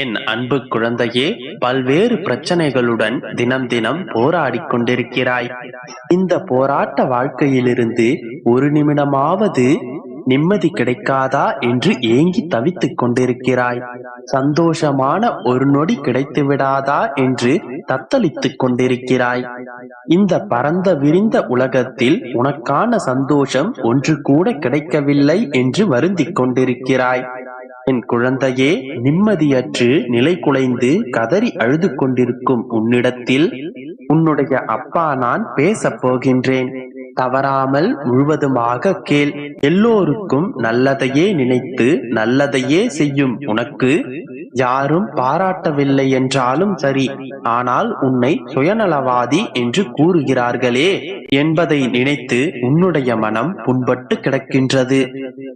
என் அன்பு குழந்தையே, பல்வேறு பிரச்சனைகளுடன் தினம் தினம் போராடிக் கொண்டிருக்கிறாய். இந்த போராட்ட வாழ்க்கையிலிருந்து ஒரு நிமிடமாவது நிம்மதி கிடைக்காதா என்று ஏங்கி தவித்துக் கொண்டிருக்கிறாய். சந்தோஷமான ஒரு நொடி கிடைத்து விடாதா என்று தத்தளித்துக் கொண்டிருக்கிறாய். இந்த பரந்த விரிந்த உலகத்தில் உனக்கான சந்தோஷம் ஒன்று கூட கிடைக்கவில்லை என்று வருந்திக் கொண்டிருக்கிறாய். என் குழந்தையே, நிம்மதியற்று நிலை குலைந்து கதறி அழுது கொண்டிருக்கும் உன்னிடத்தில் உன்னுடைய அப்பா நான் பேசப் போகின்றேன். தவறாமல் முழுவதுமாக கேள். எல்லோருக்கும் நல்லதையே நினைத்து நல்லதையே செய்யும் உனக்கு யாரும் பாராட்டவில்லை என்றாலும் சரி, ஆனால் உன்னை சுயநலவாதி என்று கூறுகிறார்களே என்பதை நினைத்து உன்னுடைய மனம் புண்பட்டு கிடக்கின்றது.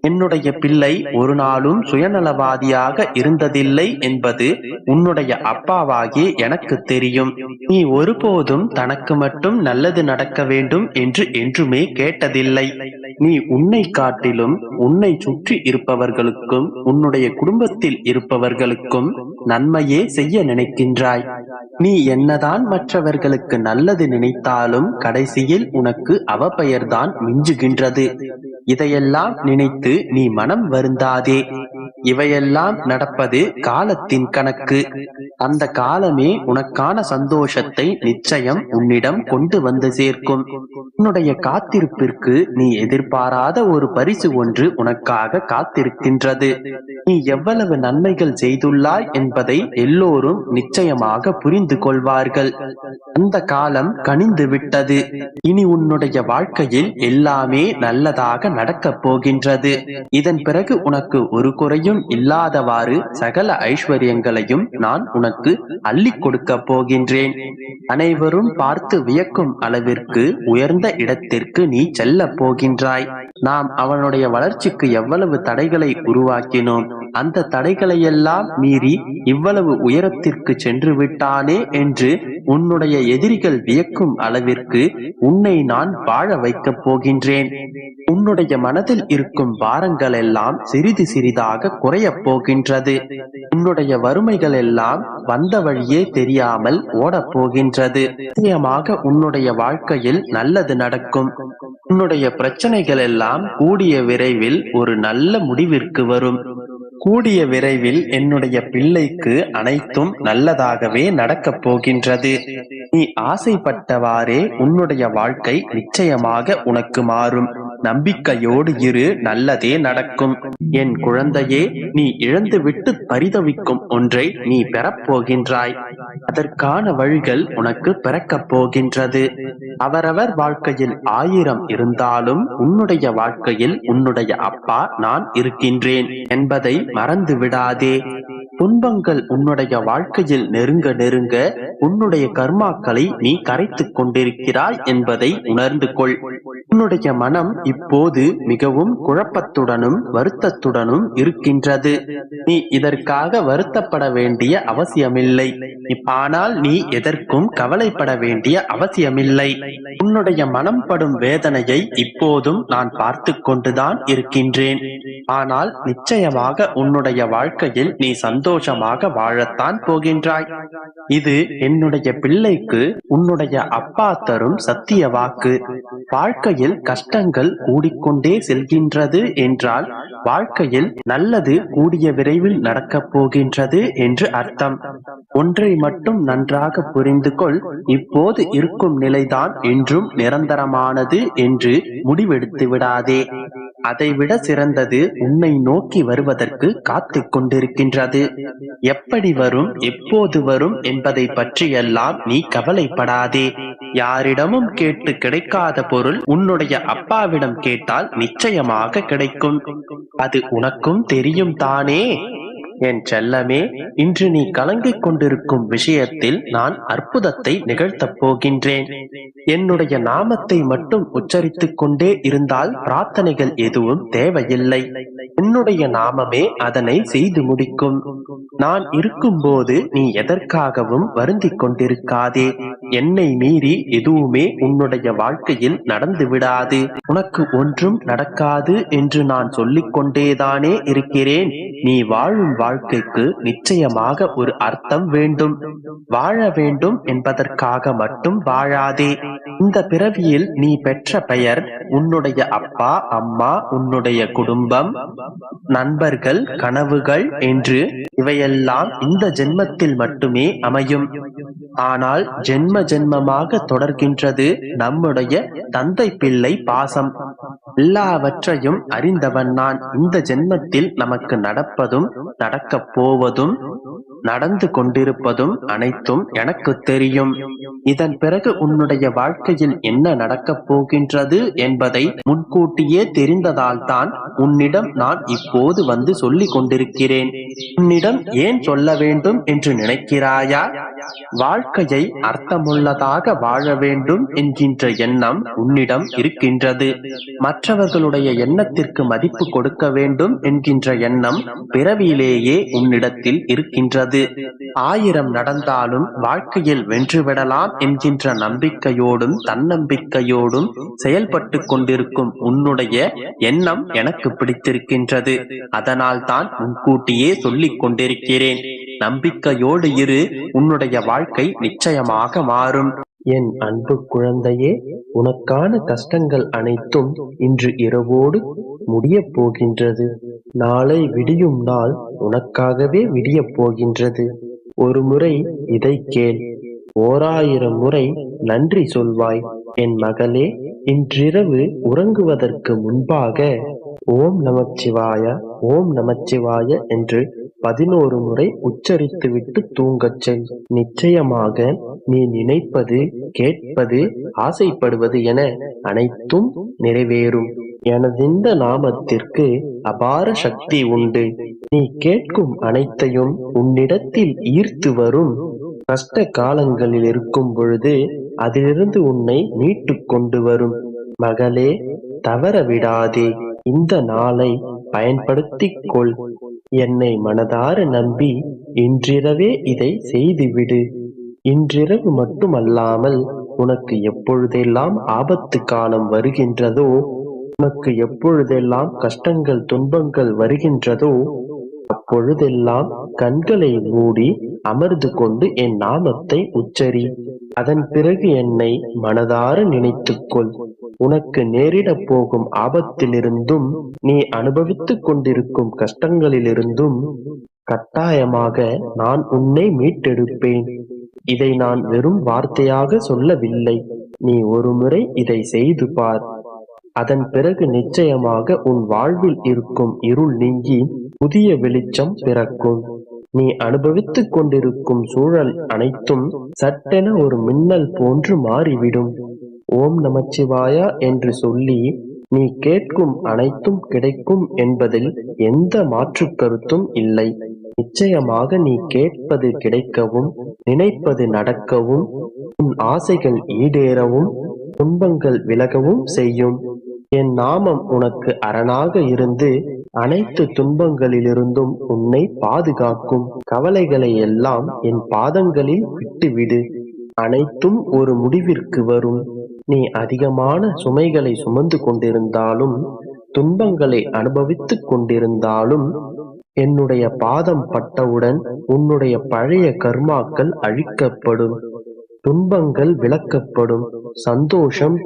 என்னுடைய பிள்ளை ஒரு நாளும் சுயநலவாதியாக இருந்ததில்லை என்பது உன்னுடைய அப்பாவாகி எனக்கு தெரியும். நீ ஒருபோதும் தனக்கு மட்டும் நல்லது நடக்க வேண்டும் என்று என்றுமே கேட்டதில்லை. நீ உன்னை காட்டிலும் உன்னை சுற்றி இருப்பவர்களுக்கும் உன்னுடைய குடும்பத்தில் இருப்பவர்களுக்கும் நன்மையே செய்ய நினைக்கின்றாய். நீ என்னதான் மற்றவர்களுக்கு நல்லது நினைத்தாலும் கடைசியில் உனக்கு அவப்பெயர்தான் மிஞ்சுகின்றது. இதையெல்லாம் நினைத்து நீ மனம் வருந்தாதே. இவையெல்லாம் நடப்பது காலத்தின் கணக்கு. அந்த காலமே உனக்கான சந்தோஷத்தை நிச்சயம் உன்னிடம் கொண்டு வந்து சேர்க்கும். உன்னுடைய காத்திருப்பிற்கு நீ எதிர்பாராத ஒரு பரிசு ஒன்று உனக்காக காத்திருக்கின்றது. நீ எவ்வளவு நன்மைகள் செய்துள்ளாய் என்பதை எல்லோரும் நிச்சயமாக புரிந்து கொள்வார்கள். அந்த காலம் கனிந்து விட்டது. இனி உன்னுடைய வாழ்க்கையில் எல்லாமே நல்லதாக நடக்கப் போகின்றது. இதன் பிறகு உனக்கு ஒரு குறையும் இல்லாதவாறு சகல ஐஸ்வர்யங்களையும் நான் உனக்கு அள்ளி கொடுக்க போகின்றேன். அனைவரும் பார்த்து வியக்கும் அளவிற்கு உயர்ந்த இடத்திற்கு நீ செல்ல போகின்றாய். நாம் அவனுடைய வளர்ச்சிக்கு எவ்வளவு தடைகளை உருவாக்கினோம், அந்த தடைகளையெல்லாம் மீறி இவ்வளவு உயரத்திற்கு சென்று விட்டானே என்று உன்னுடைய எதிரிகள் வியக்கும் அளவிற்கு உன்னை நான் வாழ வைக்கப் போகின்றேன். உன்னுடைய மனதில் இருக்கும் பாரங்கள் எல்லாம் சிறிது சிறிதாக குறையப் போகின்றது. உன்னுடைய வறுமைகள் எல்லாம் வந்த வழியே தெரியாமல் ஓடப் போகின்றது. நிச்சயமாக உன்னுடைய வாழ்க்கையில் நல்லது நடக்கும். உன்னுடைய பிரச்சனைகள் எல்லாம் கூடிய விரைவில் ஒரு நல்ல முடிவிற்கு வரும். கூடிய விரைவில் என்னுடைய பிள்ளைக்கு அனைத்தும் நல்லதாகவே நடக்கப் போகின்றது. நீ ஆசைப்பட்டவாறே உன்னுடைய வாழ்க்கை நிச்சயமாக உனக்கு மாறும். நம்பிக்கையோடு இரு, நல்லதே நடக்கும். என் குழந்தையே, நீ இழந்துவிட்டு பரிதவிக்கும் ஒன்றை நீ பெறப்போகின்றாய். அதற்கான வழிகள் உனக்கு பிறக்கப் போகின்றது. அவரவர் வாழ்க்கையில் 1000 இருந்தாலும் உன்னுடைய வாழ்க்கையில் உன்னுடைய அப்பா நான் இருக்கின்றேன் என்பதை மறந்து விடாதே. துன்பங்கள் உன்னுடைய வாழ்க்கையில் நெருங்க நெருங்க உன்னுடைய கர்மாக்களை நீ கரைத்துக் கொண்டிருக்கிறாய் என்பதை உணர்ந்து கொள். உன்னுடைய மனம் இப்போது மிகவும் குழப்பத்துடனும் வருத்தத்துடனும் இருக்கின்றது. நீ இதற்காக வருத்தப்பட வேண்டிய அவசியமில்லை. ஆனால் நீ எதற்கும் கவலைப்பட வேண்டிய அவசியமில்லை. உன்னுடைய மனம் படும் வேதனையை இப்போதும் நான் பார்த்து கொண்டுதான் இருக்கின்றேன். ஆனால் நிச்சயமாக உன்னுடைய வாழ்க்கையில் நீ சந்தோஷமாக வாழத்தான் போகின்றாய். இது என்னுடைய பிள்ளைக்கு உன்னுடைய அப்பா தரும் சத்திய வாக்கு. வாழ்க்கையில் கஷ்டங்கள் கூடிக்கொண்டே செல்கின்றது என்றால் வாழ்க்கையில் நல்லது கூடிய விரைவில் நடக்கப் போகின்றது என்று அர்த்தம். ஒன்றை மட்டும் நன்றாக புரிந்து கொள். இப்போது இருக்கும் நிலைதான் என்றும் நிரந்தரமானது என்று முடிவெடுத்து விடாதே. அதைவிட சிறந்தது உன்னை நோக்கி வருவதற்கு காத்து கொண்டிருக்கின்றது. எப்படி வரும், எப்போது வரும் என்பதை பற்றியெல்லாம் நீ கவலைப்படாதே. யாரிடமும் கேட்டு கிடைக்காத பொருள் உன்னுடைய அப்பாவிடம் கேட்டால் நிச்சயமாக கிடைக்கும். அது உனக்கும் தெரியும் தானே? என் செல்லமே, இன்று நீ கலங்கிக் கொண்டிருக்கும் விஷயத்தில் நான் அற்புதத்தை நிகழ்த்தப் போகின்றேன். என்னுடைய நாமத்தை மட்டும் உச்சரித்துக் கொண்டே இருந்தால் பிரார்த்தனைகள் எதுவும் தேவையில்லை. என்னுடைய நாமமே அதனை செய்து முடிக்கும். நான் இருக்கும்போது நீ எதற்காகவும் வருந்திக் கொண்டிருக்காதே. என்னை மீறி எதுவுமே உன்னுடைய வாழ்க்கையில் நடந்து விடாது. உனக்கு ஒன்றும் நடக்காது என்று நான் சொல்லிக் கொண்டேதானே இருக்கிறேன். நீ வாழும் வாழ்க்கைக்கு நிச்சயமாக ஒரு அர்த்தம் வேண்டும். வாழ வேண்டும் என்பதற்காக மட்டும் வாழாதே. இந்த பிறவியில் நீ பெற்ற பெயர், உன்னுடைய அப்பா அம்மா, உன்னுடைய குடும்பம், நண்பர்கள், கனவுகள் என்று இவையெல்லாம் இந்த ஜென்மத்தில் மட்டுமே அமையும். ஆனால் ஜென்ம ஜென்மமாக தொடர்கின்றது நம்முடைய தந்தை பிள்ளை பாசம். எல்லாவற்றையும் அறிந்தவன் நான். இந்த ஜென்மத்தில் நமக்கு நடப்பதும் நடக்கப் போவதும் நடந்து கொண்டிருப்பதும் அனைத்தும் எனக்கு தெரியும். இதன் பிறகு உன்னுடைய வாழ்க்கையில் என்ன நடக்கப் போகின்றது என்பதை முன்கூட்டியே தெரிந்ததால் தான் உன்னிடம் நான் இப்போது வந்து சொல்லிக் கொண்டிருக்கிறேன். உன்னிடம் ஏன் சொல்ல வேண்டும் என்று நினைக்கிறாயா? வாழ்க்கையை அர்த்தமுள்ளதாக வாழ வேண்டும் என்கின்ற எண்ணம் உன்னிடம் இருக்கின்றது. மற்றவர்களுடைய எண்ணத்திற்கு மதிப்பு கொடுக்க வேண்டும் என்கின்ற எண்ணம் பிறவியிலேயே உன்னிடத்தில் இருக்கின்றது. 1000 நடந்தாலும் வாழ்க்கையில் வென்றுவிடலாம் என்கின்ற நம்பிக்கையோடும் தன்னம்பிக்கையோடும் செயல்பட்டு கொண்டிருக்கும் உன்னுடைய எண்ணம் எனக்கு பிடித்திருக்கின்றது. அதனால் தான் முன்கூட்டியே சொல்லிக் கொண்டிருக்கிறேன். நம்பிக்கையோடு இரு, உன்னுடைய வாழ்க்கை நிச்சயமாக மாறும். என் அன்பு குழந்தையே, உனக்கான கஷ்டங்கள் அனைத்தும் இன்று இரவோடு முடியப் போகின்றது. நாளை விடியும் நாள் உனக்காகவே விடியப் போகின்றது. ஒரு முறை இதை கேள், 1000 முறை நன்றி சொல்வாய். என் மகளே, இன்றிரவு உறங்குவதற்கு முன்பாக ஓம் நமச்சிவாய, ஓம் நமச்சிவாய என்று 11 முறை உச்சரித்துவிட்டு தூங்கச் செல். நிச்சயமாக நீ நினைப்பது, கேட்பது, ஆசைப்படுவது என அனைத்தும் நிறைவேறும். எனதிந்த நாமத்திற்கு அபார சக்தி உண்டு. நீ கேட்கும் அனைத்தையும் உன்னிடத்தில் ஈர்த்து வரும். கஷ்ட காலங்களில் இருக்கும் பொழுது அதிலிருந்து உன்னை மீட்டு கொண்டு வரும். மகளே, தவற விடாதே. இந்த நாளை பயன்படுத்திக் கொள். என்னை மனதார நம்பி இன்றிரவே இதை செய்துவிடு. இன்றிரவு மட்டுமல்லாமல் உனக்கு எப்பொழுதெல்லாம் ஆபத்து காலம் வருகின்றதோ, உனக்கு எப்பொழுதெல்லாம் கஷ்டங்கள் துன்பங்கள் வருகின்றதோ, அப்பொழுதெல்லாம் கண்களை மூடி அமர்ந்து கொண்டு என் நாமத்தை உச்சரி. அதன் பிறகு என்னை மனதார நினைத்துக்கொள். உனக்கு நேரிடப் போகும் ஆபத்திலிருந்தும் நீ அனுபவித்துக் கொண்டிருக்கும் கஷ்டங்களிலிருந்தும் கட்டாயமாக நான் உன்னை மீட்டெடுப்பேன். இதை நான் வெறும் வார்த்தையாக சொல்லவில்லை. நீ ஒருமுறை இதை செய்து பார். அதன் பிறகு நிச்சயமாக உன் வாழ்வில் இருக்கும் இருள் நீங்கி புதிய வெளிச்சம் பிறக்கும். நீ அனுபவித்துக் கொண்டிருக்கும் சூழல் அனைத்தும் சட்டென ஒரு மின்னல் போன்று மாறிவிடும். ஓம் நமச்சிவாயா என்று சொல்லி நீ கேட்கும் அனைத்தும் கிடைக்கும் என்பதில் எந்த மாற்று கருத்தும் இல்லை. நிச்சயமாக நீ கேட்பது கிடைக்கவும், நினைப்பது நடக்கவும், உன் ஆசைகள் ஈடேறவும், துன்பங்கள் விலகவும் செய்யும். என் நாமம் உனக்கு அரணாக இருந்து அனைத்து துன்பங்களிலிருந்தும் உன்னை பாதுகாக்கும். கவலைகளை எல்லாம் என் பாதங்களில் விட்டுவிடு. அனைத்தும் ஒரு முடிவிற்கு வரும். நீ அதிகமான சுமைகளை சுமந்து கொண்டிருந்தாலும், துன்பங்களை அனுபவித்துக் கொண்டிருந்தாலும், என்னுடைய பாதம் பட்டவுடன் உன்னுடைய பழைய கர்மாக்கள் அழிக்கப்படும். துன்பங்கள் விலக்கப்படும். சந்தோஷம்